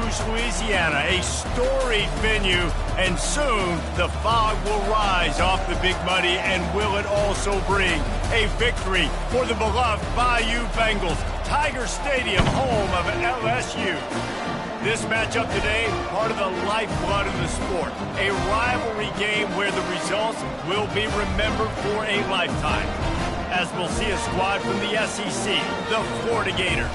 Rouge, Louisiana, a storied venue, and soon the fog will rise off the Big Muddy, and will it also bring a victory for the beloved Bayou Bengals, Tiger Stadium, home of LSU. This matchup today, part of the lifeblood of the sport, a rivalry game where the results will be remembered for a lifetime, as we'll see a squad from the SEC, the Florida Gators,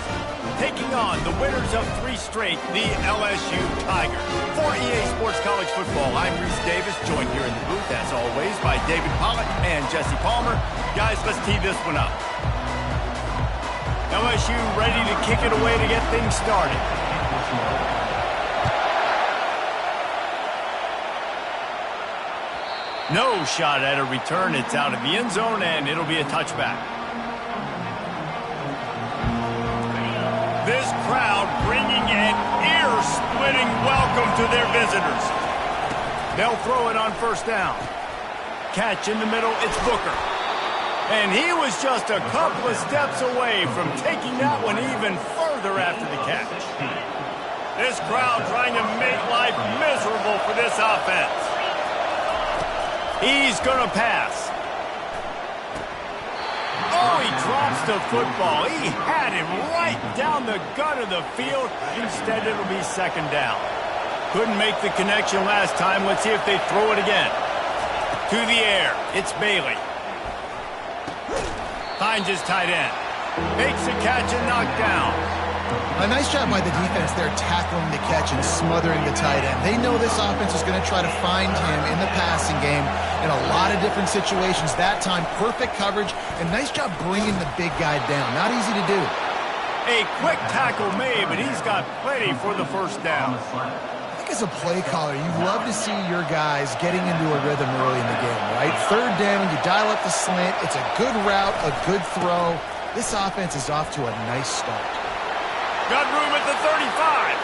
taking on the winners of 3 straight, the LSU Tigers. For EA Sports College Football, I'm Reese Davis, joined here in the booth, as always, by David Pollock and Jesse Palmer. Guys, let's tee this one up. LSU ready to kick it away to get things started. No shot at a return. It's out of the end zone, and it'll be a touchback. This crowd bringing an ear-splitting welcome to their visitors. They'll throw it on first down. Catch in the middle, it's Booker. And he was just a couple of steps away from taking that one even further after the catch. This crowd trying to make life miserable for this offense. He's going to pass. Oh, he drops the football. He had him right down the gut of the field. Instead, it'll be second down. Couldn't make the connection last time. Let's see if they throw it again. To the air. It's Bailey. Finds his tight end. Makes a catch and knocked down. A nice job by the defense there, tackling the catch and smothering the tight end. They know this offense is going to try to find him in the passing game in a lot of different situations. That time, perfect coverage, and nice job bringing the big guy down. Not easy to do. A quick tackle made, but he's got plenty for the first down. I think as a play caller, you love to see your guys getting into a rhythm early in the game, right? Third down, you dial up the slant. It's a good route, a good throw. This offense is off to a nice start. Got room at the 35.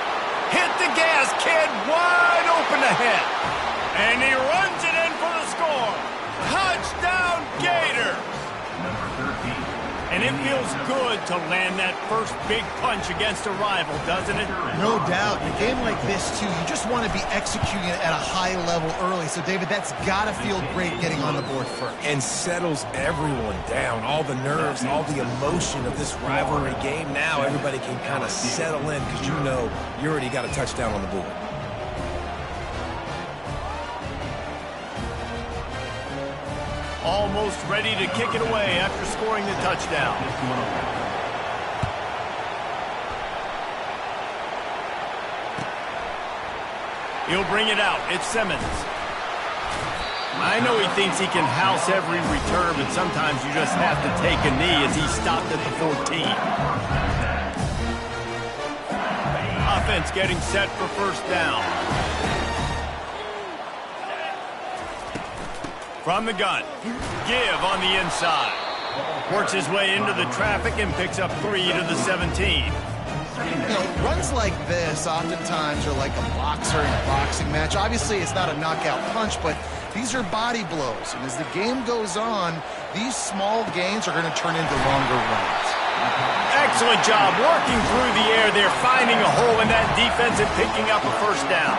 Hit the gas, kid. Wide open ahead. And he runs it in for the score. Touchdown, Gator. And it feels good to land that first big punch against a rival, doesn't it? No doubt. In a game like this, too, you just want to be executing it at a high level early. So, David, that's got to feel great getting on the board first. And settles everyone down. All the nerves, all the emotion of this rivalry game. Now everybody can kind of settle in because you know you already got a touchdown on the board. Almost ready to kick it away after scoring the touchdown. He'll bring it out. It's Simmons. I know he thinks he can house every return, but sometimes you just have to take a knee as he stopped at the 14. Offense getting set for first down. From the gun, give on the inside. Works his way into the traffic and picks up 3 to the 17. You know, runs like this oftentimes are like a boxer in a boxing match. Obviously, it's not a knockout punch, but these are body blows. And as the game goes on, these small gains are going to turn into longer runs. Excellent job working through the air there, finding a hole in that defense and picking up a first down.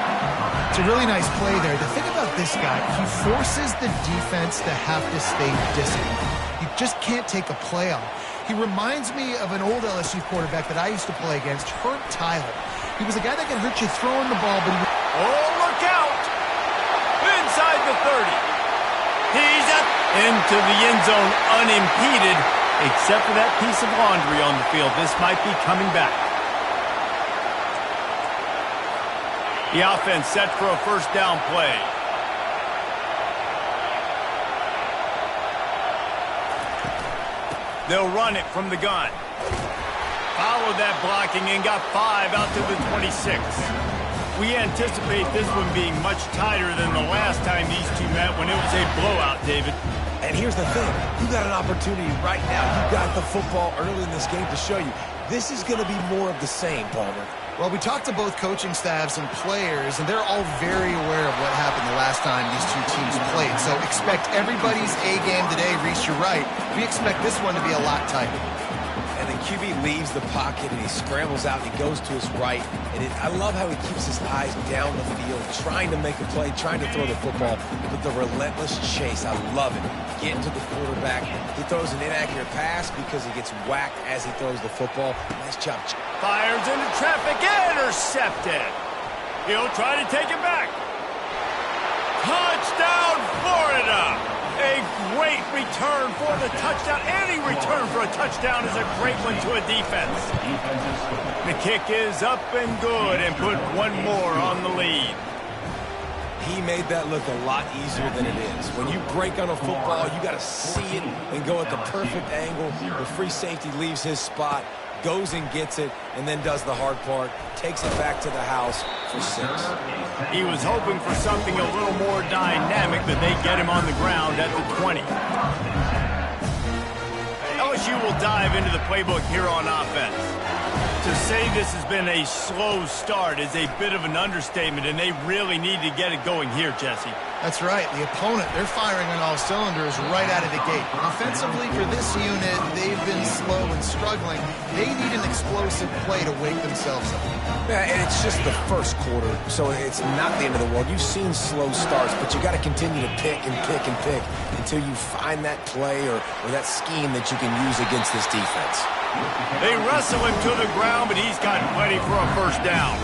It's a really nice play there. The thing about this guy, he forces the defense to have to stay disciplined. You just can't take a play off. He reminds me of an old LSU quarterback that I used to play against, Herb Tyler. He was a guy that could hurt you throwing the ball, but he... Oh, look out! Inside the 30. He's up into the end zone unimpeded, except for that piece of laundry on the field. This might be coming back. The offense set for a first down play. They'll run it from the gun. Followed that blocking and got 5 out to the 26. We anticipate this one being much tighter than the last time these two met when it was a blowout, David. And here's the thing. You got an opportunity right now. You got the football early in this game to show you. This is going to be more of the same, Palmer. Well, we talked to both coaching staffs and players, and they're all very aware of what happened the last time these two teams played. So expect everybody's A game today. Reese, you're right. We expect this one to be a lot tighter. And the QB leaves the pocket and he scrambles out and he goes to his right. And I love how he keeps his eyes down the field, trying to make a play, trying to throw the football with the relentless chase. I love it. Getting to the quarterback. He throws an inaccurate pass because he gets whacked as he throws the football. Nice job. Fires into traffic, intercepted. He'll try to take it back. Touchdown, Florida! A great return for the touchdown. Any return for a touchdown is a great one to a defense. The kick is up and good and put one more on the lead. He made that look a lot easier than it is. When you break on a football, you got to see it and go at the perfect angle. The free safety leaves his spot, goes and gets it, and then does the hard part, takes it back to the house for 6. He was hoping for something a little more dynamic, but they get him on the ground at the 20. LSU will dive into the playbook here on offense. To say this has been a slow start is a bit of an understatement, and they really need to get it going here, Jesse. That's right. The opponent, they're firing on all cylinders right out of the gate. Offensively, for this unit, they've been slow and struggling. They need an explosive play to wake themselves up. Yeah, and it's just the first quarter, so it's not the end of the world. You've seen slow starts, but you got to continue to pick and pick and pick until you find that play or that scheme that you can use against this defense. They wrestle him to the ground, but he's got plenty for a first down.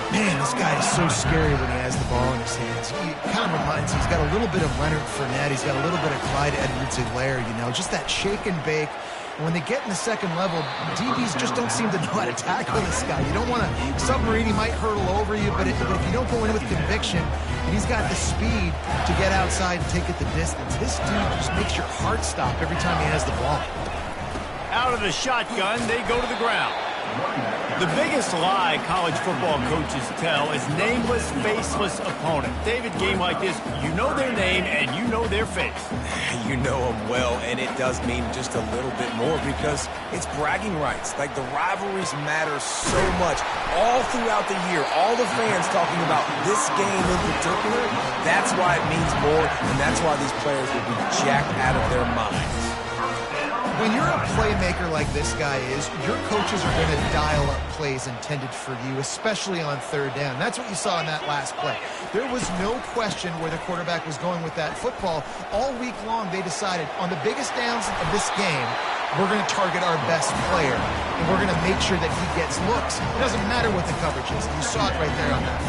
Man, this guy is so scary when he has the ball in his hands. He kind of reminds me, he's got a little bit of Leonard Fournette. He's got a little bit of Clyde Edwards-Helaire, you know, just that shake and bake. And when they get in the second level, DBs just don't seem to know how to tackle this guy. You don't want to submarine. He might hurtle over you, but if you don't go in with conviction, and he's got the speed to get outside and take it the distance. This dude just makes your heart stop every time he has the ball. Out of the shotgun, they go to the ground. The biggest lie college football coaches tell is nameless, faceless opponent. David, game like this, you know their name and you know their face. You know them well, and it does mean just a little bit more because it's bragging rights. Like, the rivalries matter so much. All throughout the year, all the fans talking about this game in particular, that's why it means more, and that's why these players will be jacked out of their minds. When you're a playmaker like this guy is, your coaches are going to dial up plays intended for you, especially on third down. That's what you saw in that last play. There was no question where the quarterback was going with that football. All week long, they decided on the biggest downs of this game, we're going to target our best player, and we're going to make sure that he gets looks. It doesn't matter what the coverage is. You saw it right there on that.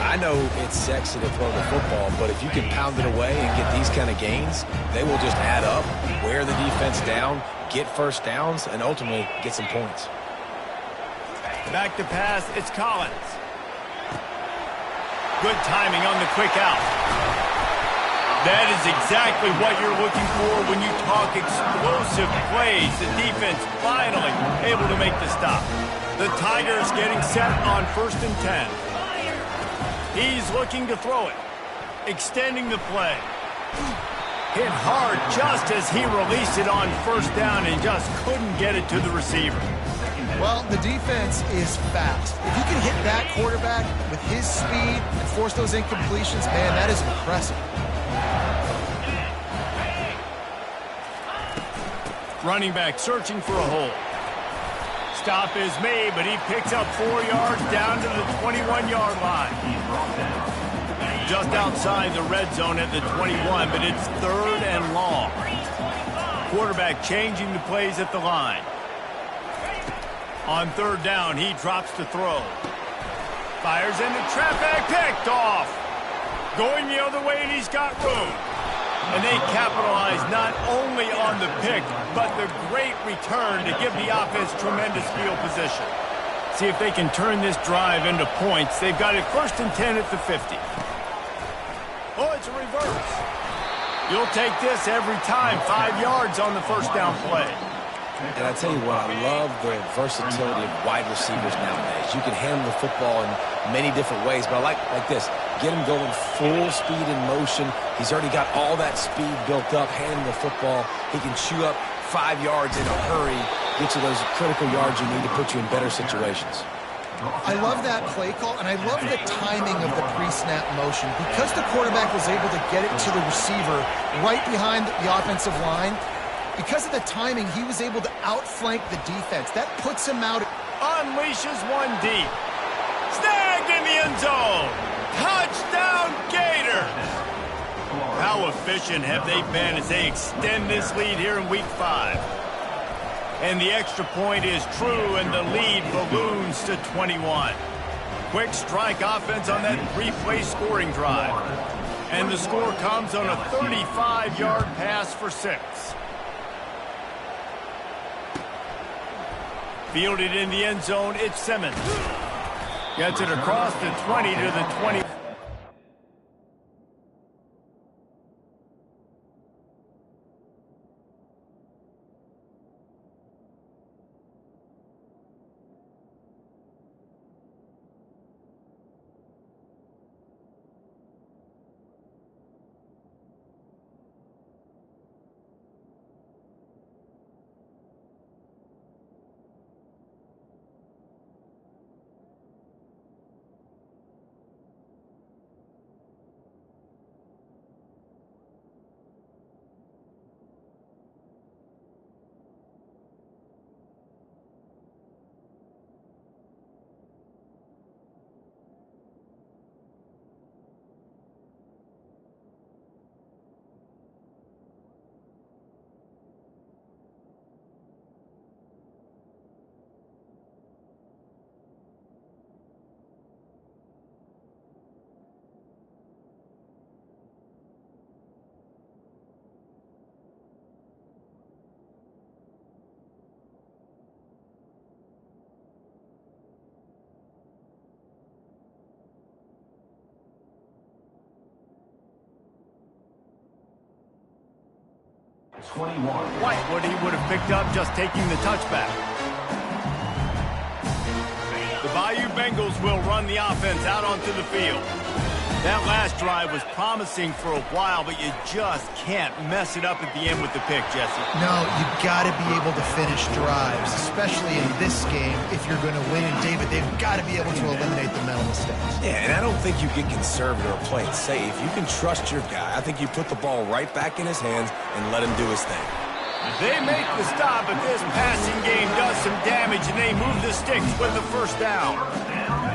I know it's sexy to throw the football, but if you can pound it away and get these kind of gains, they will just add up, wear the defense down, get first downs, and ultimately get some points. Back to pass, it's Collins. Good timing on the quick out. That is exactly what you're looking for when you talk explosive plays. The defense finally able to make the stop. The Tigers getting set on 1st and 10. He's looking to throw it. Extending the play. Hit hard just as he released it on 1st down and just couldn't get it to the receiver. Well, the defense is fast. If you can hit that quarterback with his speed and force those incompletions, man, that is impressive. Running back searching for a hole. Stop is made, but he picks up 4 yards down to the 21-yard line. Just outside the red zone at the 21, but it's 3rd and long. Quarterback changing the plays at the line. On 3rd down, he drops to throw. Fires into traffic, picked off. Going the other way, and he's got room. And they capitalize not only on the pick, but the great return to give the offense tremendous field position. See if they can turn this drive into points. They've got it 1st and 10 at the 50. Oh, it's a reverse. You'll take this every time. 5 yards on the 1st down play. And I tell you what, I love the versatility of wide receivers nowadays. You can handle the football in many different ways, but I like this. Get him going full speed in motion. He's already got all that speed built up, handling the football. He can chew up 5 yards in a hurry, get you those critical yards you need to put you in better situations. I love that play call, and I love the timing of the pre-snap motion. Because the quarterback was able to get it to the receiver right behind the offensive line, because of the timing, he was able to outflank the defense. That puts him out. Unleashes one deep. Snagged in the end zone. Touchdown Gators. How efficient have they been as they extend this lead here in Week 5? And the extra point is true, and the lead balloons to 21. Quick strike offense on that 3-play scoring drive. And the score comes on a 35-yard pass for 6. Fielded in the end zone, it's Simmons. Gets it across the 20 to the 20. What he would have picked up just taking the touchback. The Bayou Bengals will run the offense out onto the field. That last drive was promising for a while, but you just can't mess it up at the end with the pick, Jesse. No, you've got to be able to finish drives, especially in this game. If you're going to win, and David, they've got to be able to eliminate the mental mistakes. Yeah, and I don't think you get conservative or play it safe. You can trust your guy. I think you put the ball right back in his hands and let him do his thing. They make the stop, but this passing game does some damage, and they move the sticks with the first down.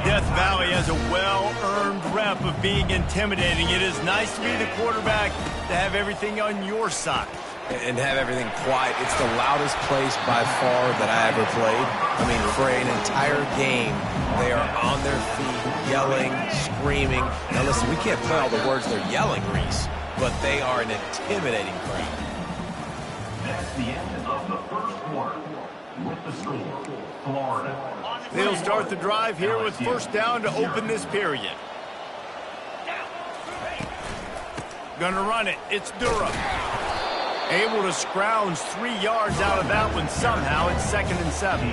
Death Valley has a well-earned rep of being intimidating. It is nice to be the quarterback, to have everything on your side. And have everything quiet. It's the loudest place by far that I ever played. I mean, for an entire game, they are on their feet, yelling, screaming. Now listen, we can't play all the words they're yelling, Reese, but they are an intimidating crowd. That's the end of the first quarter. With the score, Florida. They'll start the drive here with first down to open this period. Gonna run it. It's Durham. Able to scrounge 3 yards out of that one somehow. It's 2nd and 7.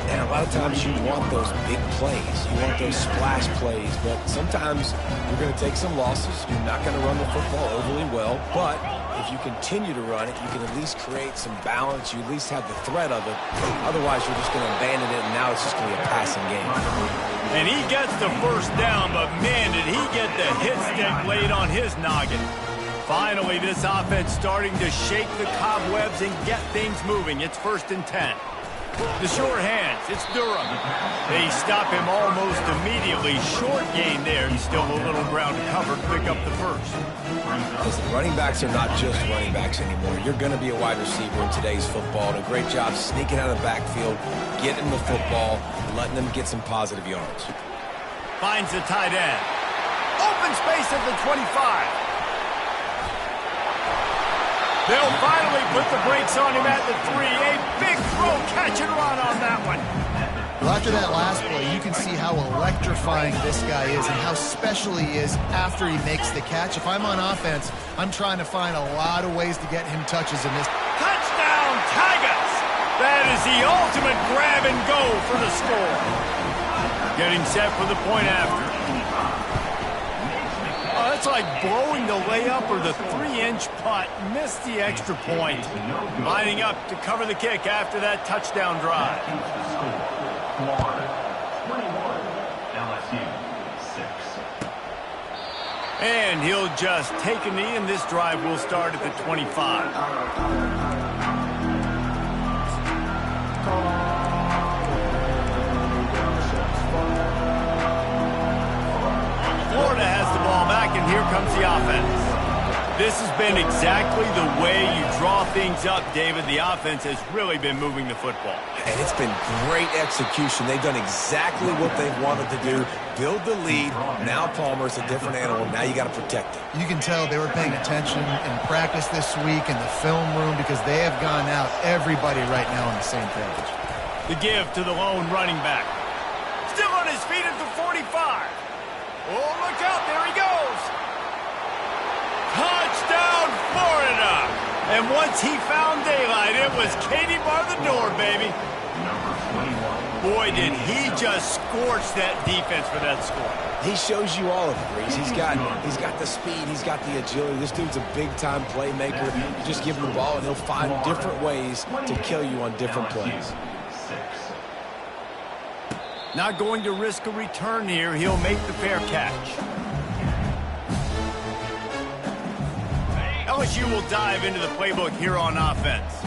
And a lot of times you want those big plays. You want those splash plays. But sometimes you're going to take some losses. You're not going to run the football overly well. But if you continue to run it, you can at least create some balance. You at least have the threat of it. Otherwise, you're just going to abandon it, and now it's just going to be a passing game. And he gets the first down, but man, did he get the hit stick laid on his noggin. Finally, this offense starting to shake the cobwebs and get things moving. It's 1st and 10. The short hands, it's Durham. They stop him almost immediately. Short gain there. He's still a little ground to cover to pick up the first. Listen, running backs are not just running backs anymore. You're going to be a wide receiver in today's football. And a great job sneaking out of the backfield, getting the football, letting them get some positive yards. Finds the tight end. Open space at the 25. They'll finally put the brakes on him at the 3. A big throw, catch and run on that one. Well, after that last play, you can see how electrifying this guy is and how special he is after he makes the catch. If I'm on offense, I'm trying to find a lot of ways to get him touches in this. Touchdown, Tigers! That is the ultimate grab and go for the score. Getting set for the point after. Oh, that's like blowing the layup or the 3-inch putt. Missed the extra point. Lining up to cover the kick after that touchdown drive. Florida 21, LSU 6. And he'll just take a knee, and this drive will start at the 25. the offense. This has been exactly the way you draw things up, David. The offense has really been moving the football. And it's been great execution. They've done exactly what they've wanted to do. Build the lead. Now Palmer's a different animal. Now you got to protect it. You can tell they were paying attention in practice this week in the film room because they have gone out, everybody right now on the same page. The give to the lone running back. Still on his feet at the 45. Oh, look out. There he goes. Touchdown, Florida. And once he found daylight, it was Katie bar the door, baby. Boy, did he just scorch that defense for that score. He shows you all of it, Reese. He's got the speed. He's got the agility. This dude's a big-time playmaker. You just give him the ball, and he'll find different ways to kill you on different plays. Not going to risk a return here. He'll make the fair catch. LSU will dive into the playbook here on offense.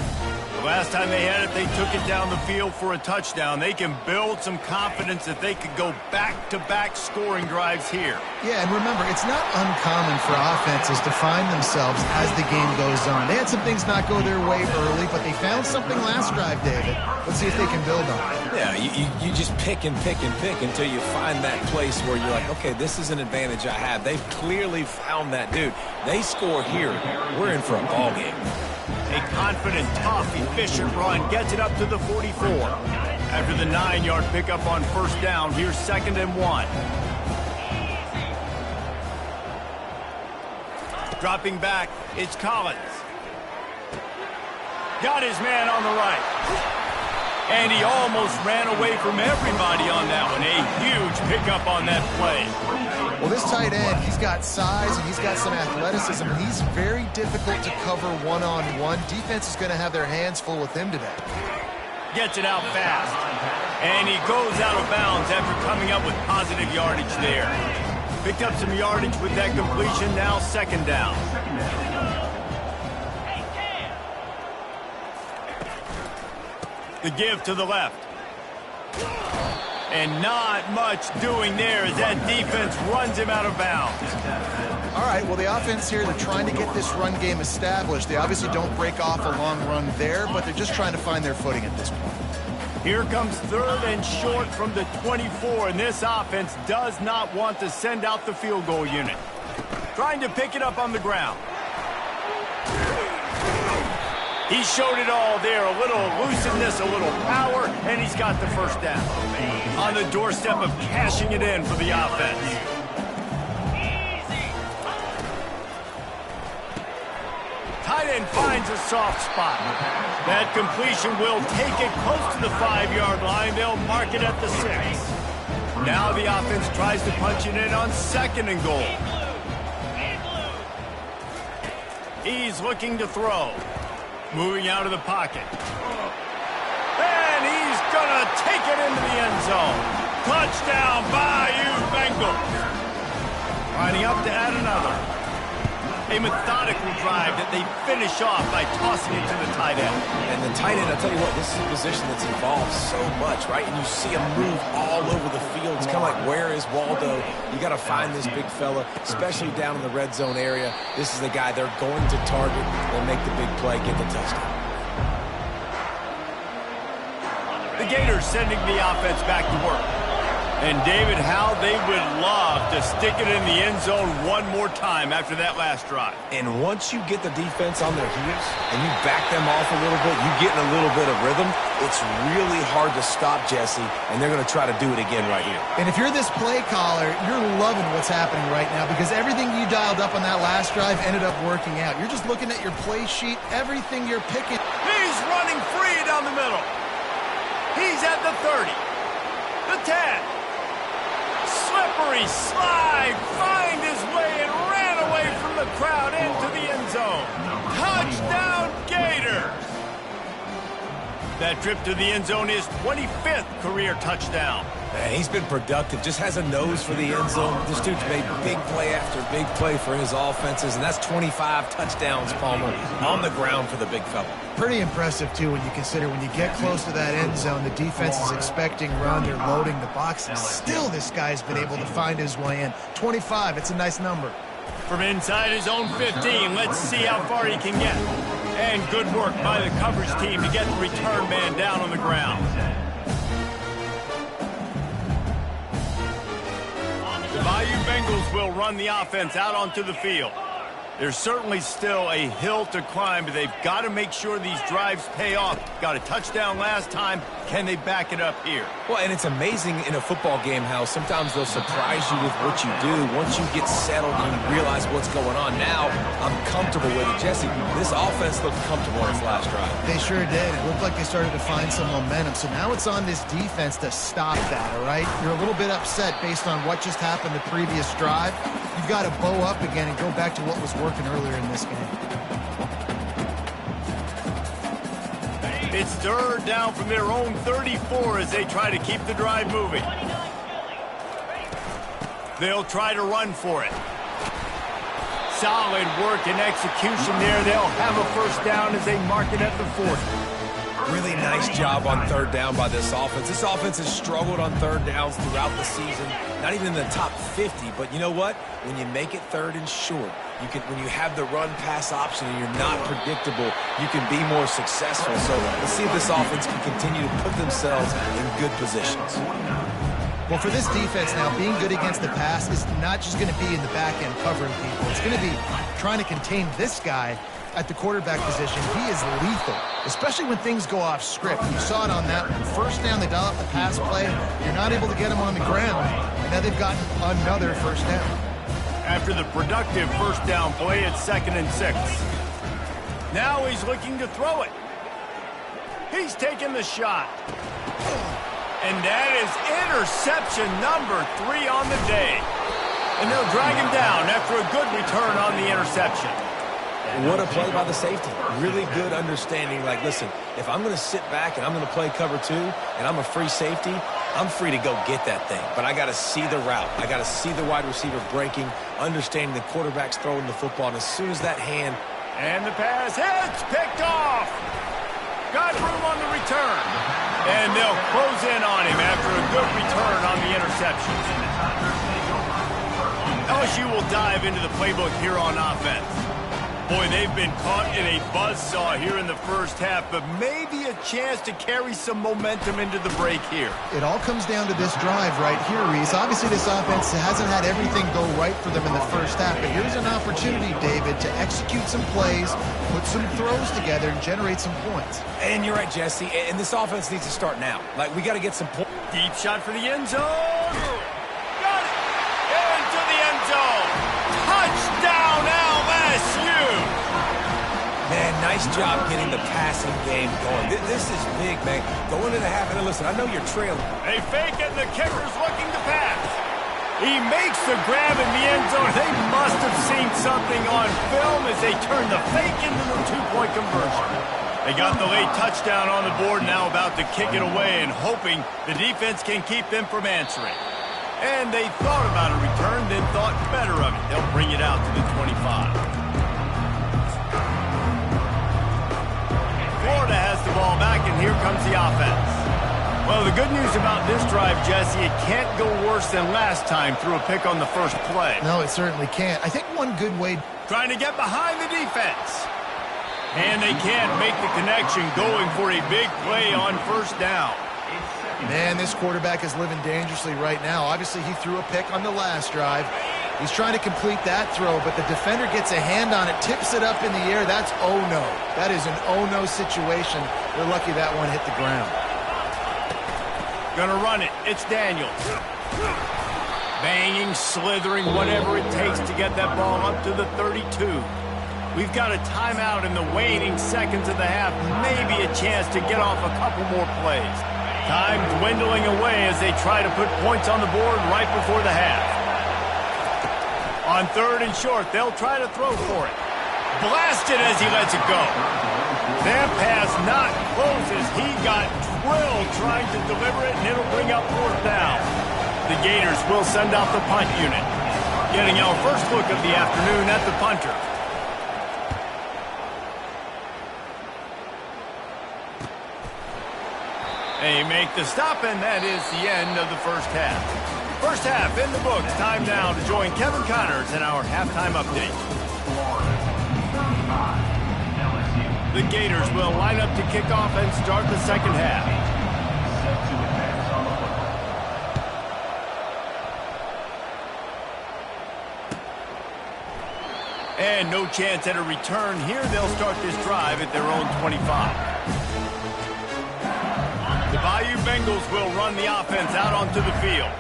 The last time they had it, they took it down the field for a touchdown. They can build some confidence that they could go back-to-back scoring drives here. Yeah, and remember, it's not uncommon for offenses to find themselves as the game goes on. They had some things not go their way early, but they found something last drive, David. Let's see if they can build on it. Yeah, you just pick and pick and pick until you find that place where you're like, okay, this is an advantage I have. They've clearly found that, dude. They score here. We're in for a ball game. A confident, tough, efficient run gets it up to the 44. After the 9-yard pickup on first down, here's 2nd and 1. Dropping back, it's Collins. Got his man on the right. And he almost ran away from everybody on that one. A huge pickup on that play. Well, this tight end, he's got size and he's got some athleticism. He's very difficult to cover one-on-one. Defense is going to have their hands full with him today. Gets it out fast. And he goes out of bounds after coming up with positive yardage there. Picked up some yardage with that completion. Now 2nd down. The give to the left. And not much doing there as that defense runs him out of bounds. All right, well, the offense here, they're trying to get this run game established. They obviously don't break off a long run there, but they're just trying to find their footing at this point. Here comes 3rd and short from the 24, and this offense does not want to send out the field goal unit. Trying to pick it up on the ground. He showed it all there, a little elusiveness, a little power, and he's got the first down. On the doorstep of cashing it in for the offense. Tight end finds a soft spot. That completion will take it close to the 5-yard line. They'll mark it at the 6. Now the offense tries to punch it in on 2nd and goal. He's looking to throw. Moving out of the pocket. And he's going to take it into the end zone. Touchdown, Bayou Bengals. Lining up to add another. A methodical drive that they finish off by tossing it to the tight end. And the tight end, I'll tell you what, this is a position that's involved so much, right? And you see him move all over the field. It's kind of like, where is Waldo? You got to find this big fella, especially down in the red zone area. This is the guy they're going to target and make the big play, get the touchdown. The Gators sending the offense back to work. And, David, how they would love to stick it in the end zone one more time after that last drive. And once you get the defense on their heels and you back them off a little bit, you get in a little bit of rhythm, it's really hard to stop Jesse, and they're going to try to do it again right here. And if you're this play caller, you're loving what's happening right now because everything you dialed up on that last drive ended up working out. You're just looking at your play sheet, everything you're picking. He's running free down the middle. He's at the 30, the 10. Slippery slide, find his way and ran away from the crowd into the end zone. Touchdown, Gators! That trip to the end zone is 25th career touchdown. Man, he's been productive, just has a nose for the end zone. This dude's made big play after big play for his offenses, and that's 25 touchdowns, Palmer, on the ground for the big fella. Pretty impressive, too, when you consider when you get close to that end zone, the defense is expecting run, they're loading the boxes. Still, this guy's been able to find his way in. 25, it's a nice number. From inside his own 15, let's see how far he can get. And good work by the coverage team to get the return man down on the ground. The Bayou Bengals will run the offense out onto the field. There's certainly still a hill to climb, but they've got to make sure these drives pay off. Got a touchdown last time. Can they back it up here? Well, and it's amazing in a football game how sometimes they'll surprise you with what you do. Once you get settled and you realize what's going on, now I'm comfortable with it. Jesse, this offense looked comfortable in its last drive. They sure did. It looked like they started to find some momentum. So now it's on this defense to stop that, all right? You're a little bit upset based on what just happened the previous drive. You've got to bow up again and go back to what was working earlier in this game. It's third down from their own 34 as they try to keep the drive moving. They'll try to run for it. Solid work and execution there. They'll have a first down as they mark it at the 40. Really nice job on third down by this offense. This offense has struggled on third downs throughout the season. Not even in the top 50, but you know what? When you make it third and short, when you have the run-pass option and you're not predictable, you can be more successful. So let's see if this offense can continue to put themselves in good positions. Well, for this defense now, being good against the pass is not just going to be in the back end covering people. It's going to be trying to contain this guy at the quarterback position. He is lethal, especially when things go off script. You saw it on that one. First down, they dial up the pass play. You're not able to get him on the ground, and now they've gotten another first down. After the productive first down play, it's 2nd and 6. Now he's looking to throw it. He's taking the shot. And that is interception number 3 on the day. And they'll drag him down after a good return on the interception. What a play by the safety. Really good understanding. Like, listen, if I'm going to sit back and I'm going to play cover 2 and I'm a free safety, I'm free to go get that thing. But I got to see the route. I got to see the wide receiver breaking, understanding the quarterback's throwing the football. And as soon as that hand... And the pass hits, picked off. Got room on the return. And they'll close in on him after a good return on the interception. LSU will dive into the playbook here on offense. Boy, they've been caught in a buzzsaw here in the first half, but maybe a chance to carry some momentum into the break here. It all comes down to this drive right here, Reese. Obviously, this offense hasn't had everything go right for them in the first half, but here's an opportunity, David, to execute some plays, put some throws together, and generate some points. And you're right, Jesse, and this offense needs to start now. Like, we got to get some points. Deep shot for the end zone. Got it. Into the end zone. Touchdown, LSU. Man, nice job getting the passing game going. This is big, man. Going into the half, and listen, I know you're trailing. They fake it, and the kicker's looking to pass. He makes the grab in the end zone. They must have seen something on film as they turn the fake into the 2-point conversion. They got the late touchdown on the board, now about to kick it away and hoping the defense can keep them from answering. And they thought about a return, then thought better of it. They'll bring it out to the 25. Florida has the ball back, and here comes the offense. Well, the good news about this drive, Jesse, it can't go worse than last time through a pick on the first play. No, it certainly can't. I think one good way... Trying to get behind the defense. And they can't make the connection, going for a big play on first down. Man, this quarterback is living dangerously right now. Obviously, he threw a pick on the last drive. He's trying to complete that throw, but the defender gets a hand on it, tips it up in the air. That's oh-no. That is an oh-no situation. They're lucky that one hit the ground. Gonna run it. It's Daniels. Banging, slithering, whatever it takes to get that ball up to the 32. We've got a timeout in the waning seconds of the half. Maybe a chance to get off a couple more plays. Time dwindling away as they try to put points on the board right before the half. On 3rd and short, they'll try to throw for it. Blasted as he lets it go. That pass not close as he got drilled trying to deliver it, and it'll bring up 4th down. The Gators will send out the punt unit. Getting our first look of the afternoon at the punter. They make the stop, and that is the end of the first half. First half in the books. Time now to join Kevin Connors in our halftime update. The Gators will line up to kick off and start the second half. And no chance at a return here. They'll start this drive at their own 25. The Bayou Bengals will run the offense out onto the field.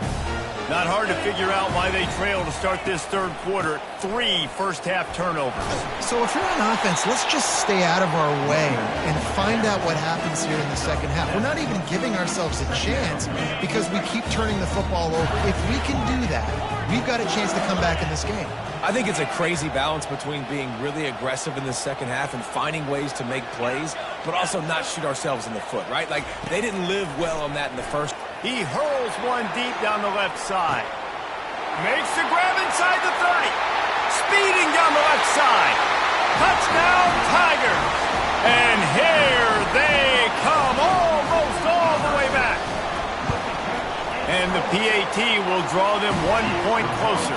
Not hard to figure out why they trail to start this third quarter. 3 first-half turnovers. So if you're on offense, let's just stay out of our way and find out what happens here in the second half. We're not even giving ourselves a chance because we keep turning the football over. If we can do that, we've got a chance to come back in this game. I think it's a crazy balance between being really aggressive in the second half and finding ways to make plays, but also not shoot ourselves in the foot, right? Like, they didn't live well on that in the first. He hurls one deep down the left side. Makes the grab inside the 30. Speeding down the left side. Touchdown, Tigers. And here they come, almost all the way back. And the PAT will draw them 1 point closer.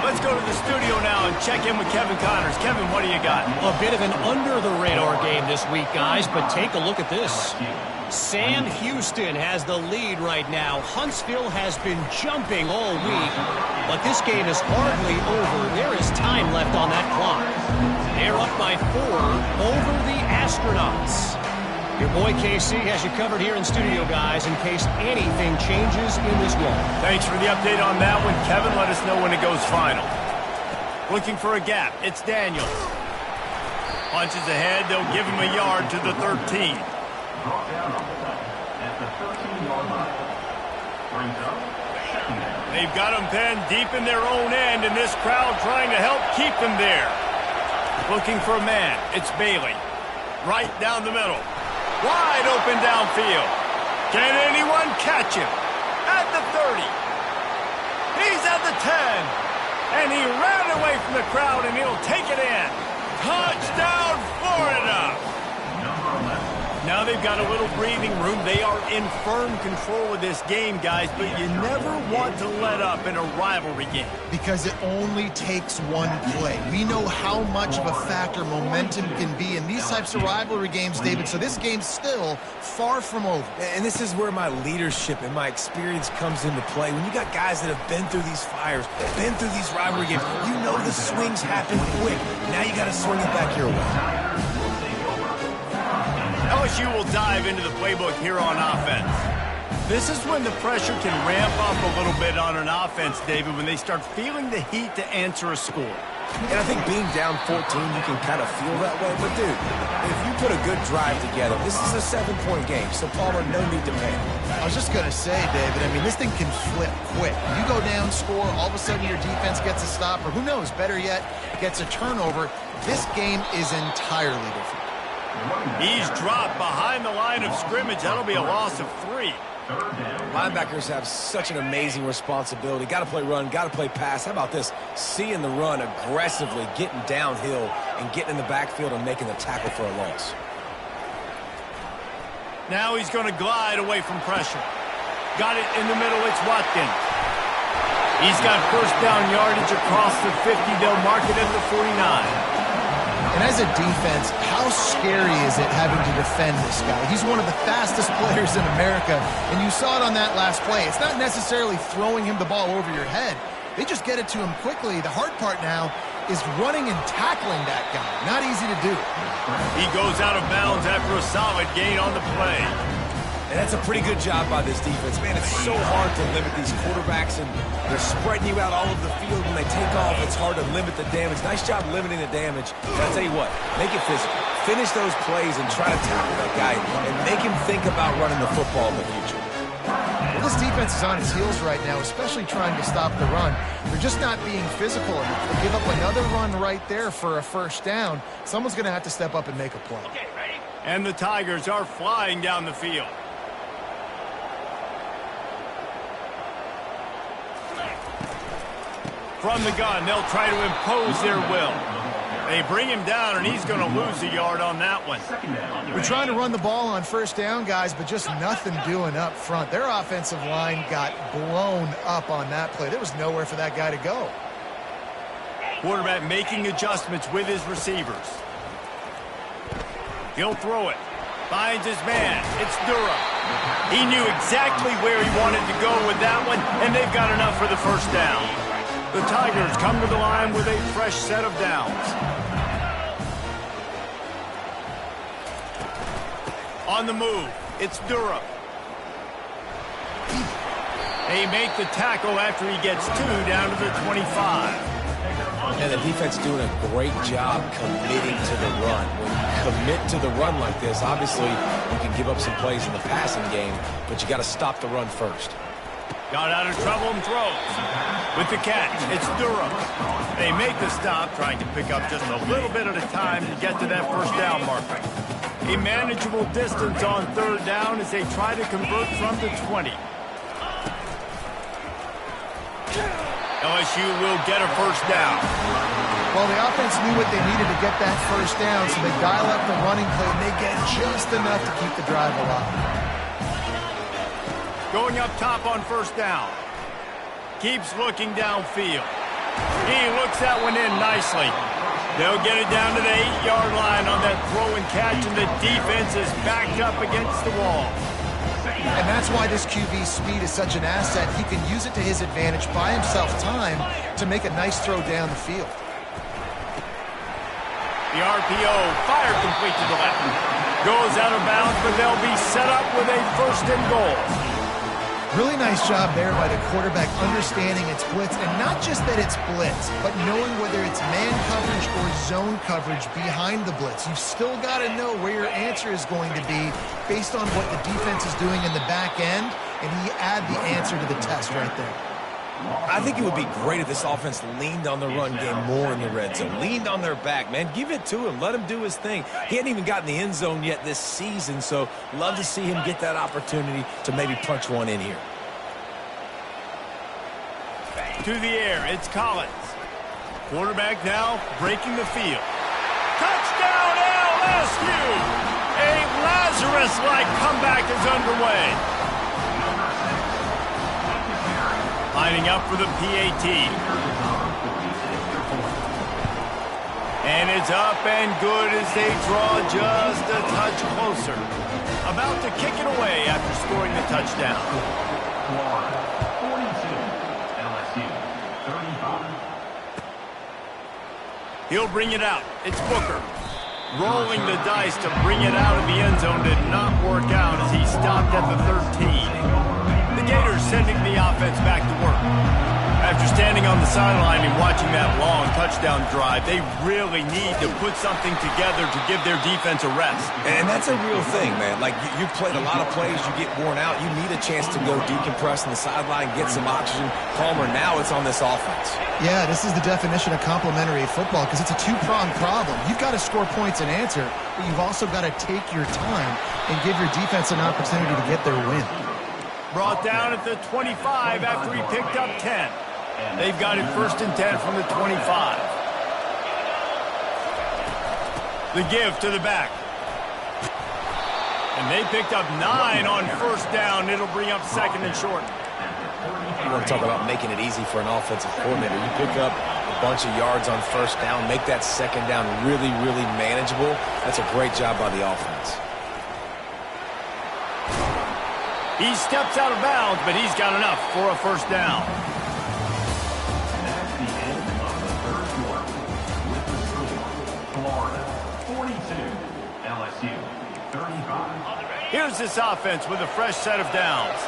Let's go to the studio now and check in with Kevin Connors. Kevin, what do you got? A bit of an under-the-radar game this week, guys, but take a look at this. Sam Houston has the lead right now. Huntsville has been jumping all week, but this game is hardly over. There is time left on that clock. They're up by 4 over the Astronauts. Your boy KC has you covered here in studio, guys, in case anything changes in this one. Thanks for the update on that one, Kevin. Let us know when it goes final. Looking for a gap. It's Daniels. Punches ahead. They'll give him a yard to the 13. Brought down on the play at the 13-yard line. Brings up second down. They've got them pinned deep in their own end, and this crowd trying to help keep them there. Looking for a man. It's Bailey. Right down the middle. Wide open downfield. Can anyone catch him? At the 30. He's at the 10. And he ran away from the crowd, and he'll take it in. Touchdown, Florida. Now they've got a little breathing room. They are in firm control of this game, guys, but you never want to let up in a rivalry game. Because it only takes one play. We know how much of a factor momentum can be in these types of rivalry games, David, so this game's still far from over. And this is where my leadership and my experience comes into play. When you got guys that have been through these fires, been through these rivalry games, you know the swings happen quick. Now you got to swing it back your way. LSU will dive into the playbook here on offense. This is when the pressure can ramp up a little bit on an offense, David, when they start feeling the heat to answer a score. And I think being down 14, you can kind of feel that way. But, dude, if you put a good drive together, this is a 7-point game. So, Palmer, no need to panic. I was just going to say, David, I mean, this thing can flip quick. You go down, score, all of a sudden your defense gets a stop, or who knows, better yet, gets a turnover. This game is entirely different. He's dropped behind the line of scrimmage. That'll be a loss of 3. Linebackers have such an amazing responsibility. Got to play run, got to play pass. How about this? Seeing the run aggressively, getting downhill, and getting in the backfield and making the tackle for a loss. Now he's going to glide away from pressure. Got it in the middle. It's Watkins. He's got first down yardage across the 50. They'll mark it at the 49. And as a defense, how scary is it having to defend this guy? He's one of the fastest players in America, and you saw it on that last play. It's not necessarily throwing him the ball over your head. They just get it to him quickly. The hard part now is running and tackling that guy. Not easy to do. He goes out of bounds after a solid gain on the play. And that's a pretty good job by this defense. Man, it's so hard to limit these quarterbacks, and they're spreading you out all over the field. When they take off, it's hard to limit the damage. Nice job limiting the damage. But I'll tell you what, make it physical. Finish those plays and try to tackle that guy and make him think about running the football in the future. Well, this defense is on its heels right now, especially trying to stop the run. They're just not being physical enough. They give up another run right there for a first down. Someone's going to have to step up and make a play. Okay, ready? And the Tigers are flying down the field. From the gun, they'll try to impose their will. They bring him down, and he's going to lose a yard on that one. We're trying to run the ball on first down, guys, but just nothing doing up front. Their offensive line got blown up on that play. There was nowhere for that guy to go. Quarterback making adjustments with his receivers. He'll throw it. Finds his man. It's Durham. He knew exactly where he wanted to go with that one, and they've got enough for the first down. The Tigers come to the line with a fresh set of downs. On the move, it's Durham. They make the tackle after he gets 2 down to the 25. And the defense doing a great job committing to the run. When you commit to the run like this, obviously you can give up some plays in the passing game, but you got to stop the run first. Got out of trouble and throws. With the catch, it's Durham. They make the stop, trying to pick up just a little bit at a time to get to that first down marker. A manageable distance on third down as they try to convert from the 20. LSU will get a first down. Well, the offense knew what they needed to get that first down, so they dial up the running play, and they get just enough to keep the drive alive. Going up top on first down. Keeps looking downfield. He looks that one in nicely. They'll get it down to the 8-yard line on that throw and catch, and the defense is backed up against the wall. And that's why this QB's speed is such an asset. He can use it to his advantage, buy himself time to make a nice throw down the field. The RPO fired complete to the left. Goes out of bounds, but they'll be set up with a first and goal. Really nice job there by the quarterback understanding it's blitz, and not just that it's blitz, but knowing whether it's man coverage or zone coverage behind the blitz. You've still got to know where your answer is going to be based on what the defense is doing in the back end, and he add the answer to the test right there. I think it would be great if this offense leaned on the run game more in the red zone. Leaned on their back, man. Give it to him. Let him do his thing. He hadn't even gotten the end zone yet this season, so love to see him get that opportunity to maybe punch one in here. To the air, it's Collins. Quarterback now breaking the field. Touchdown LSU! A Lazarus-like comeback is underway. Lining up for the PAT. And it's up and good as they draw just a touch closer. About to kick it away after scoring the touchdown. 42, LSU, 35. He'll bring it out. It's Booker. Rolling the dice to bring it out of the end zone did not work out as he stopped at the 13. The Gators sending the offense back to work. After standing on the sideline and watching that long touchdown drive, they really need to put something together to give their defense a rest. And that's a real thing, man. Like, you've played a lot of plays, you get worn out, you need a chance to go decompress on the sideline, get some oxygen. Palmer, now it's on this offense. Yeah, this is the definition of complementary football because it's a two-pronged problem. You've got to score points and answer, but you've also got to take your time and give your defense an opportunity to get their win. Brought down at the 25 after he picked up 10. They've got it first and 10 from the 25. The give to the back. And they picked up 9 on first down. It'll bring up second and short. You want to talk about making it easy for an offensive coordinator. You pick up a bunch of yards on first down, make that second down really, really manageable. That's a great job by the offense. He steps out of bounds, but he's got enough for a first down. That's the end of the third quarter. With the score, Florida 42, LSU 35. Here's this offense with a fresh set of downs.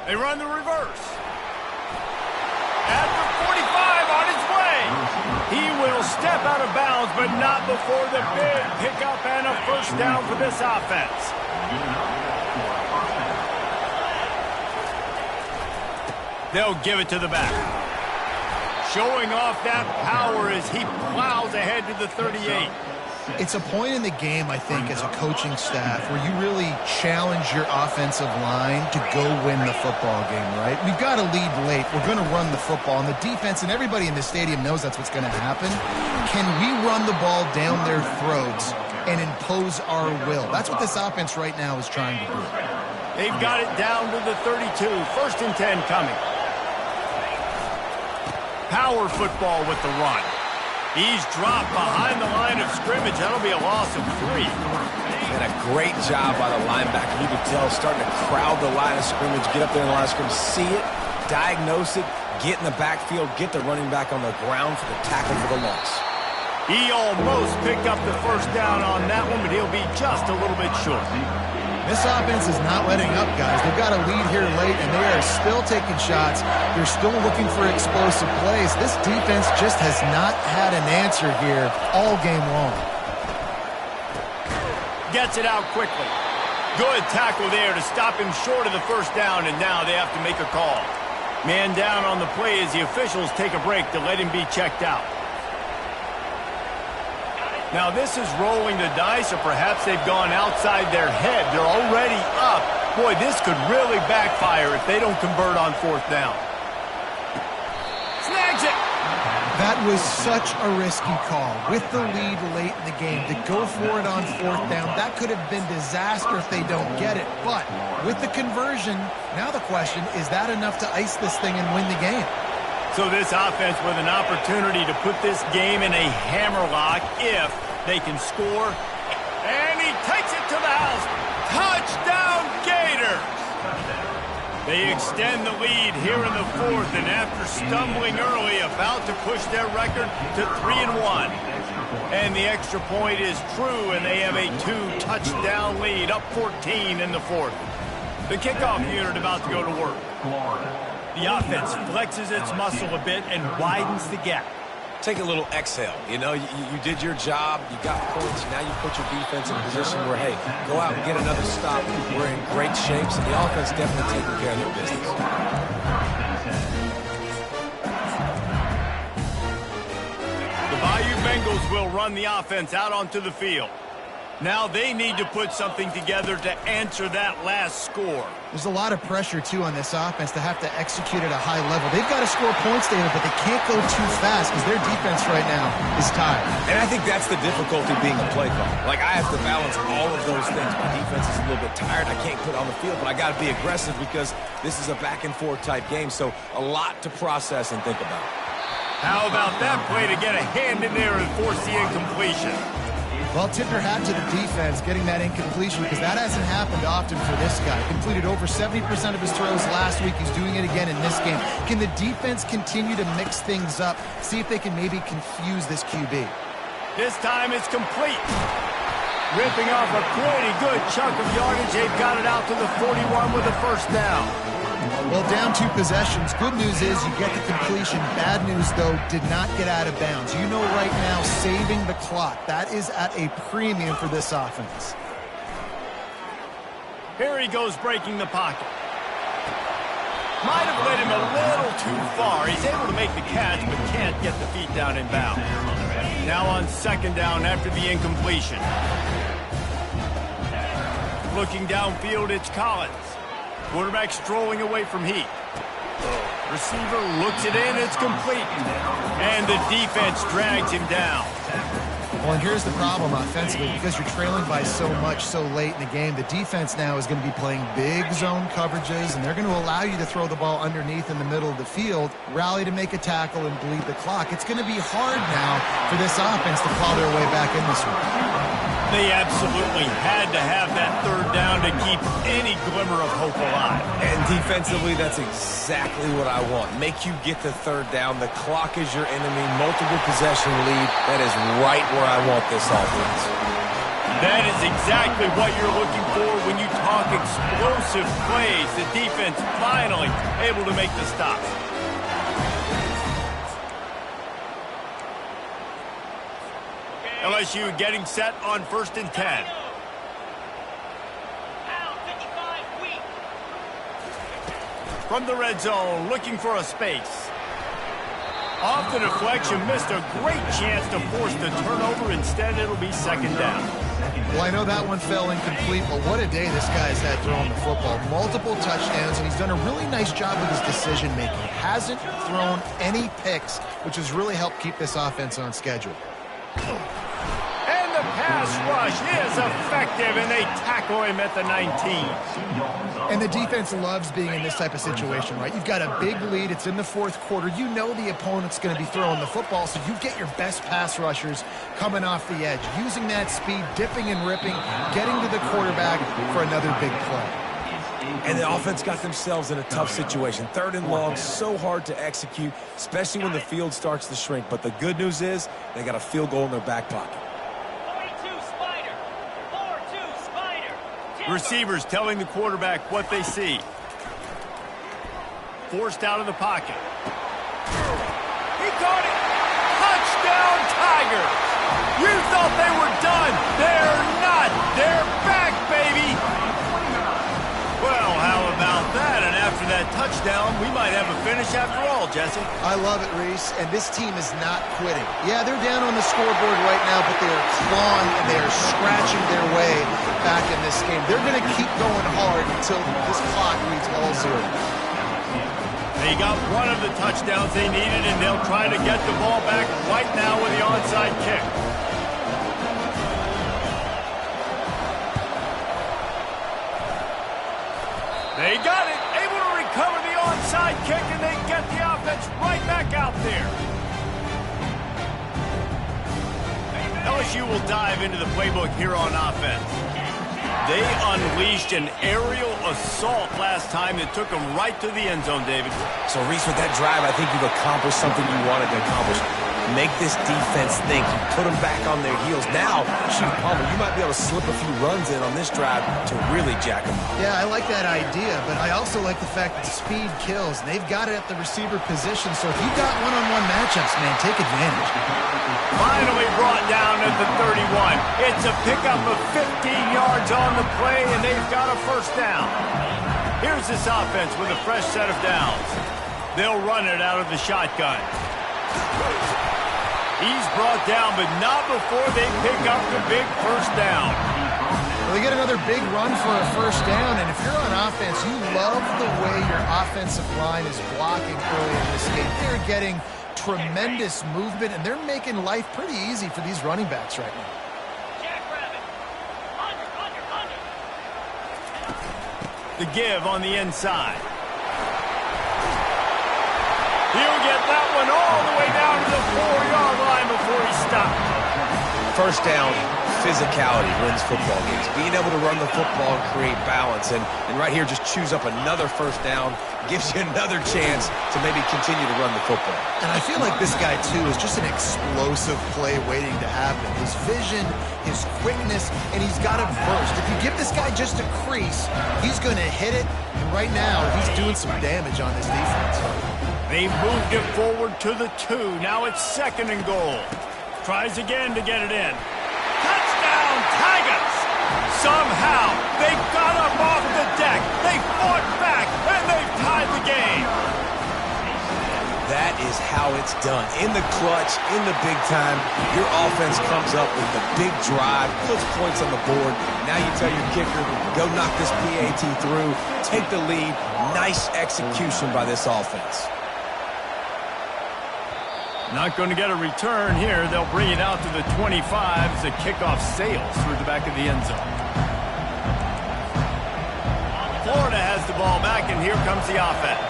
They run the reverse. At the 45 on his way. He will step out of bounds, but not before the big pickup and a first down for this offense. They'll give it to the back. Showing off that power as he plows ahead to the 38. It's a point in the game, I think, as a coaching staff where you really challenge your offensive line to go win the football game, right? We've got to lead late. We're going to run the football. And the defense and everybody in the stadium knows that's what's going to happen. Can we run the ball down their throats and impose our will? That's what this offense right now is trying to do. They've got it down to the 32. 1st and 10 coming. Power football with the run. He's dropped behind the line of scrimmage. That'll be a loss of 3. And a great job by the linebacker. You could tell starting to crowd the line of scrimmage, get up there in the line of scrimmage, see it, diagnose it, get in the backfield, get the running back on the ground for the tackle for the loss. He almost picked up the 1st down on that one, but he'll be just a little bit short. This offense is not letting up, guys. They've got a lead here late, and they are still taking shots. They're still looking for explosive plays. This defense just has not had an answer here all game long. Gets it out quickly. Good tackle there to stop him short of the 1st down, and now they have to make a call. Man down on the play as the officials take a break to let him be checked out. Now this is rolling the dice, or perhaps they've gone outside their head. They're already up. Boy, this could really backfire if they don't convert on 4th down. Snags it! That was such a risky call. With the lead late in the game, to go for it on 4th down, that could have been disaster if they don't get it. But with the conversion, now the question, is that enough to ice this thing and win the game? So this offense with an opportunity to put this game in a hammerlock if they can score. And he takes it to the house. Touchdown, Gators! They extend the lead here in the 4th, and after stumbling early, about to push their record to 3-1. And the extra point is true, and they have a 2-touchdown lead, up 14 in the 4th. The kickoff unit about to go to work. The offense flexes its muscle a bit and widens the gap. Take a little exhale. You know, you did your job. You got points. Now you put your defense in a position where, hey, go out and get another stop. We're in great shape, so the offense definitely taking care of their business. The Bayou Bengals will run the offense out onto the field. Now they need to put something together to answer that last score. There's a lot of pressure, too, on this offense to have to execute at a high level. They've got to score points, David, but they can't go too fast because their defense right now is tired. And I think that's the difficulty being a play caller. Like, I have to balance all of those things. My defense is a little bit tired. I can't put on the field, but I got to be aggressive because this is a back-and-forth type game. So a lot to process and think about. How about that play to get a hand in there and force the incompletion? Well, tip your hat to the defense getting that incompletion because that hasn't happened often for this guy. Completed over 70% of his throws last week. He's doing it again in this game. Can the defense continue to mix things up, see if they can maybe confuse this QB? This time it's complete. Ripping off a pretty good chunk of yardage. They've got it out to the 41 with a 1st down. Well, down 2 possessions. Good news is you get the completion. Bad news, though, did not get out of bounds. You know right now, saving the clock. That is at a premium for this offense. Here he goes breaking the pocket. Might have led him a little too far. He's able to make the catch, but can't get the feet down in bounds. Now on 2nd down after the incompletion. Looking downfield, it's Collins. Quarterback strolling away from Heath. Receiver looks it in, it's complete. And the defense drags him down. Well, and here's the problem offensively. Because you're trailing by so much so late in the game, the defense now is going to be playing big zone coverages, and they're going to allow you to throw the ball underneath in the middle of the field, rally to make a tackle, and bleed the clock. It's going to be hard now for this offense to claw their way back in this one. They absolutely had to have that 3rd down to keep any glimmer of hope alive. And defensively, that's exactly what I want. Make you get the 3rd down. The clock is your enemy. Multiple possession lead. That is right where I want this offense. That is exactly what you're looking for when you talk explosive plays. The defense finally able to make the stop. LSU getting set on 1st and 10. From the red zone, looking for a space. Off the deflection, missed a great chance to force the turnover. Instead, it'll be second down. Well, I know that one fell incomplete, but what a day this guy's had throwing the football. Multiple touchdowns, and he's done a really nice job with his decision-making. Hasn't thrown any picks, which has really helped keep this offense on schedule. And the pass rush is effective, and they tackle him at the 19. And the defense loves being in this type of situation, right? You've got a big lead. It's in the fourth quarter. You know the opponent's going to be throwing the football, so you get your best pass rushers coming off the edge, using that speed, dipping and ripping, getting to the quarterback for another big play. And the offense got themselves in a tough situation. 3rd and long, so hard to execute, especially when the field starts to shrink. But the good news is they got a field goal in their back pocket. Receivers telling the quarterback what they see. Forced out of the pocket. He caught it. Touchdown, Tigers. You thought they were done. They're not. They're back, baby. Well, how about that? And after that touchdown, we might have a finish after all, Jesse. I love it, Reese, and this team is not quitting. Yeah, they're down on the scoreboard right now, but they are clawing and they are scratching their way back in this game. They're going to keep going hard until this clock reads all zeros. They got one of the touchdowns they needed, and they'll try to get the ball back right now with the onside kick. They got it, able to recover the onside kick, and they get the offense right back out there. LSU will dive into the playbook here on offense. They unleashed an aerial assault last time that took them right to the end zone, David. So, Reese, with that drive, I think you've accomplished something you wanted to accomplish. Make this defense think. You put them back on their heels. Now, shoot, Palmer, you might be able to slip a few runs in on this drive to really jack them up. Yeah, I like that idea, but I also like the fact that speed kills. And they've got it at the receiver position, so if you've got one-on-one matchups, man, take advantage. Finally brought down at the 31. It's a pickup of 15 yards on the play, and they've got a first down. Here's this offense with a fresh set of downs. They'll run it out of the shotgun. He's brought down, but not before they pick up the big first down. Well, they get another big run for a first down, and if you're on offense, you love the way your offensive line is blocking early in this game. They're getting tremendous movement, and they're making life pretty easy for these running backs right now. The give on the inside. He'll get that one all the way down to the 4-yard line before he stopped. First down, physicality wins football games. Being able to run the football and create balance. And right here, just choose up another first down. Gives you another chance to maybe continue to run the football. And I feel like this guy, too, is just an explosive play waiting to happen. His vision, his quickness, and he's got a burst. If you give this guy just a crease, he's going to hit it. And right now, he's doing some damage on this defense. They moved it forward to the 2. Now it's 2nd and goal. Tries again to get it in. Touchdown, Tigers! Somehow, they got up off the deck. They fought back, and they've tied the game. That is how it's done. In the clutch, in the big time, your offense comes up with the big drive, puts points on the board. Now you tell your kicker, go knock this PAT through, take the lead. Nice execution by this offense. Not going to get a return here. They'll bring it out to the 25 as the kickoff sails through the back of the end zone. Florida has the ball back, and here comes the offense.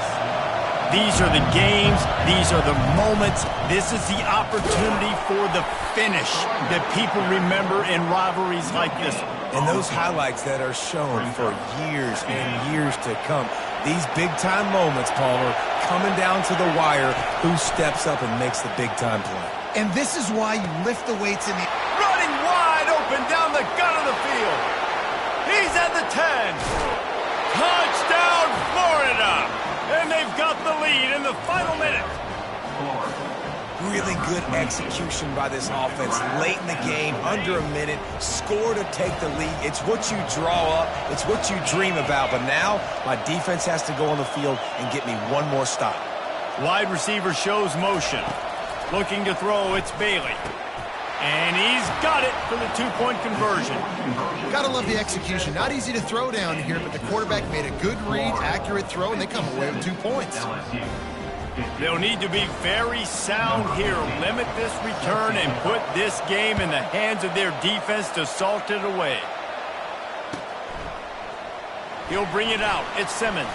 These are the games. These are the moments. This is the opportunity for the finish that people remember in rivalries like this. And those highlights that are shown for years and years to come. These big-time moments, Palmer, coming down to the wire, who steps up and makes the big-time play. And this is why you lift the weights in the... Running wide open down the gut of the field. He's at the 10. Touchdown, Florida. And they've got the lead in the final minute. Really good execution by this offense late in the game, under a minute, score to take the lead. It's what you draw up. It's what you dream about. But now my defense has to go on the field and get me one more stop. Wide receiver shows motion. Looking to throw, it's Bailey. And he's got it for the two-point conversion. Gotta love the execution. Not easy to throw down here, but the quarterback made a good read, accurate throw, and they come away with 2 points. They'll need to be very sound here. Limit this return and put this game in the hands of their defense to salt it away. He'll bring it out. It's Simmons.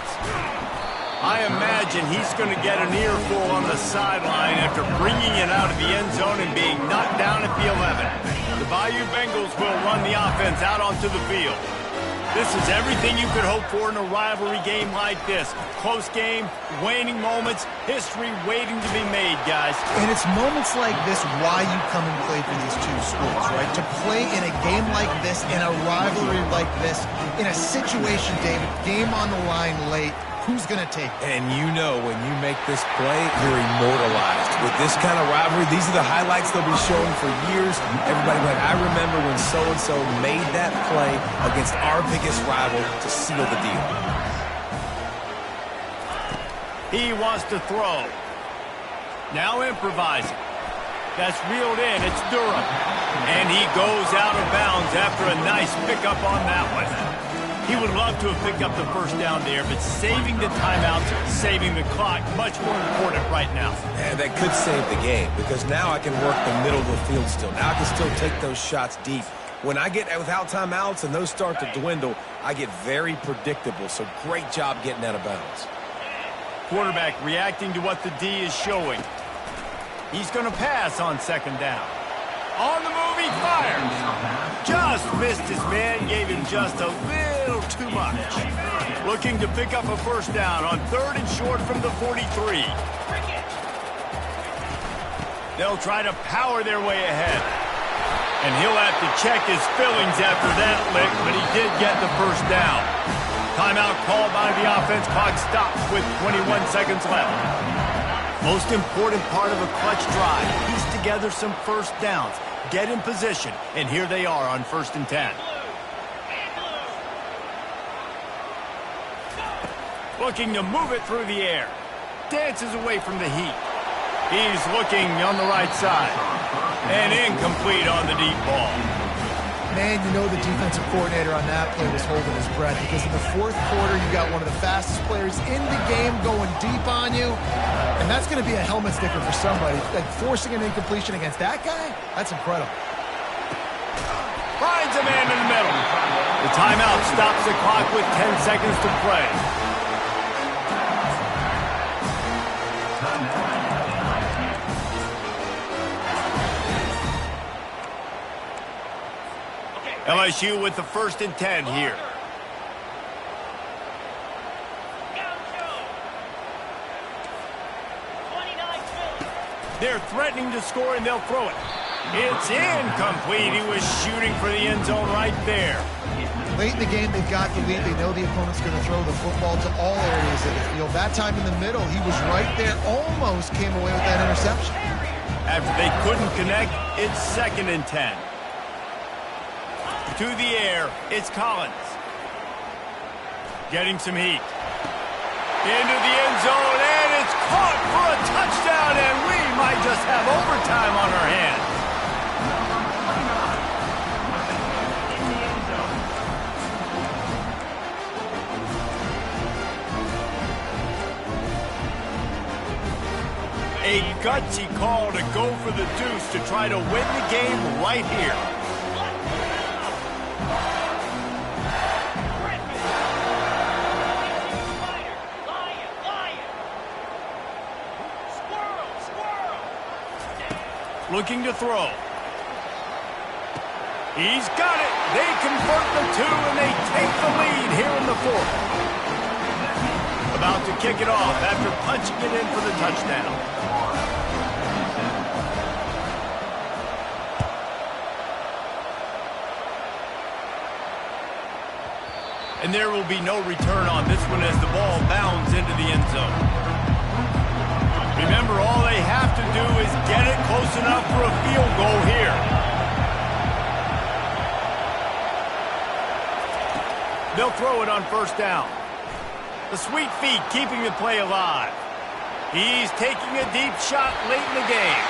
I imagine he's going to get an earful on the sideline after bringing it out of the end zone and being knocked down at the 11. The Bayou Bengals will run the offense out onto the field. This is everything you could hope for in a rivalry game like this. Close game, waning moments, history waiting to be made, guys. And it's moments like this why you come and play for these two schools, right? To play in a game like this, in a rivalry like this, in a situation, David, game on the line late, who's going to take it? And you know when you make this play, you're immortalized. With this kind of rivalry, these are the highlights they'll be showing for years. Everybody like, I remember when so-and-so made that play against our biggest rival to seal the deal. He wants to throw. Now improvising. That's reeled in. It's Durham. And he goes out of bounds after a nice pickup on that one. He would love to have picked up the first down there, but saving the timeouts, saving the clock, much more important right now. And that could save the game, because now I can work the middle of the field still. Now I can still take those shots deep. When I get without timeouts and those start to dwindle, I get very predictable. So great job getting out of bounds. Quarterback reacting to what the D is showing. He's going to pass on second down. On the move, he fires. Just missed his man, gave him just a little too much. Looking to pick up a first down on third and short from the 43. They'll try to power their way ahead. And he'll have to check his fillings after that lick, but he did get the first down. Timeout called by the offense. Clock stopped with 21 seconds left. Most important part of a clutch drive. Piece together some first downs. Get in position. And here they are on 1st and 10. Looking to move it through the air. Dances away from the heat. He's looking on the right side. And incomplete on the deep ball. Man, you know the defensive coordinator on that play was holding his breath, because in the fourth quarter, you got one of the fastest players in the game going deep on you, and that's going to be a helmet sticker for somebody. Like, forcing an incompletion against that guy, that's incredible. Finds a man in the middle. The timeout stops the clock with 10 seconds to play. LSU with the 1st and 10 here. They're threatening to score, and they'll throw it. It's incomplete. He was shooting for the end zone right there. Late in the game, they've got the lead. They know the opponent's going to throw the football to all areas of the field. That time in the middle, he was right there. Almost came away with that interception. After they couldn't connect, it's 2nd and 10. To the air, it's Collins. Getting some heat. Into the end zone, and it's caught for a touchdown, and we might just have overtime on our hands. A gutsy call to go for the deuce to try to win the game right here. Looking to throw. He's got it. They convert the 2, and they take the lead here in the 4th. About to kick it off after punching it in for the touchdown. And there will be no return on this one as the ball bounds into the end zone. Remember, all they have to do is get it close enough for a field goal here. They'll throw it on 1st down. The sweet feet keeping the play alive. He's taking a deep shot late in the game.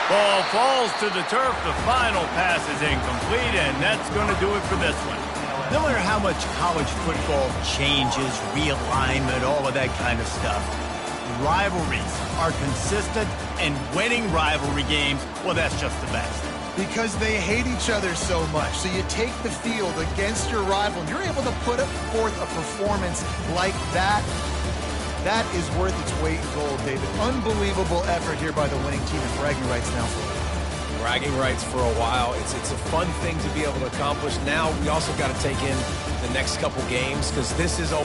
Ball falls to the turf. The final pass is incomplete, and that's going to do it for this one. No matter how much college football changes, realignment, all of that kind of stuff, rivalries are consistent, and winning rivalry games, well, that's just the best. Because they hate each other so much. So you take the field against your rival, and you're able to put forth a performance like that. That is worth its weight in gold, David. Unbelievable effort here by the winning team, and bragging rights now for it. Bragging rights for a while. It's a fun thing to be able to accomplish. Now we also got to take in the next couple games because this is a